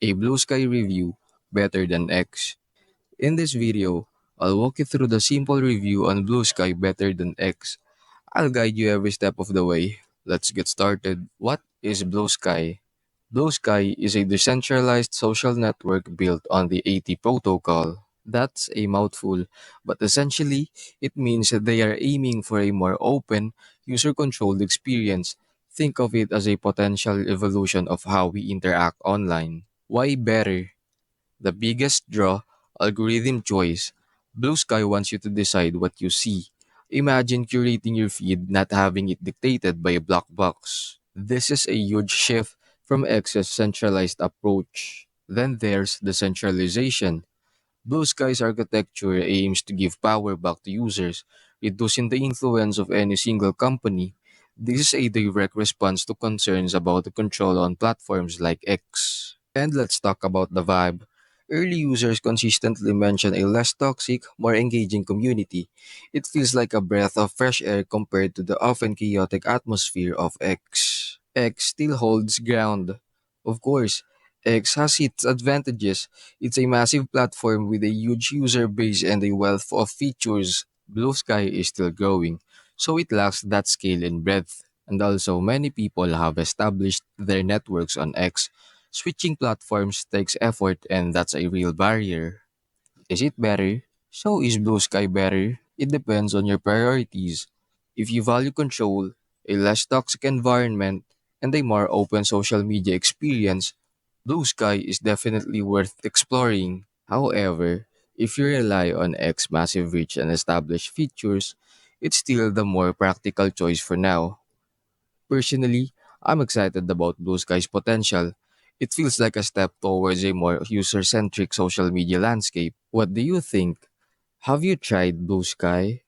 A Blue Sky review better than X. In this video, I'll walk you through the simple review on Blue Sky better than X. I'll guide you every step of the way. Let's get started. What is Blue Sky? Blue Sky is a decentralized social network built on the AT protocol. That's a mouthful, but essentially, it means that they are aiming for a more open, user controlled experience. Think of it as a potential evolution of how we interact online. Why better? The biggest draw, algorithm choice. Blue Sky wants you to decide what you see. Imagine curating your feed, not having it dictated by a black box. This is a huge shift from X's centralized approach. Then there's decentralization. Blue Sky's architecture aims to give power back to users, reducing the influence of any single company. This is a direct response to concerns about the control on platforms like X. And let's talk about the vibe. Early users consistently mention a less toxic, more engaging community. It feels like a breath of fresh air compared to the often chaotic atmosphere of X. X still holds ground. Of course, X has its advantages. It's a massive platform with a huge user base and a wealth of features. Blue Sky is still growing, so it lacks that scale and breadth. And also, many people have established their networks on X. Switching platforms takes effort, and that's a real barrier. Is it better? So is Blue Sky better? It depends on your priorities. If you value control, a less toxic environment, and a more open social media experience, Blue Sky is definitely worth exploring. However, if you rely on X massive reach and established features, it's still the more practical choice for now. Personally, I'm excited about Blue Sky's potential. It feels like a step towards a more user centric social media landscape. What do you think? Have you tried Blue Sky?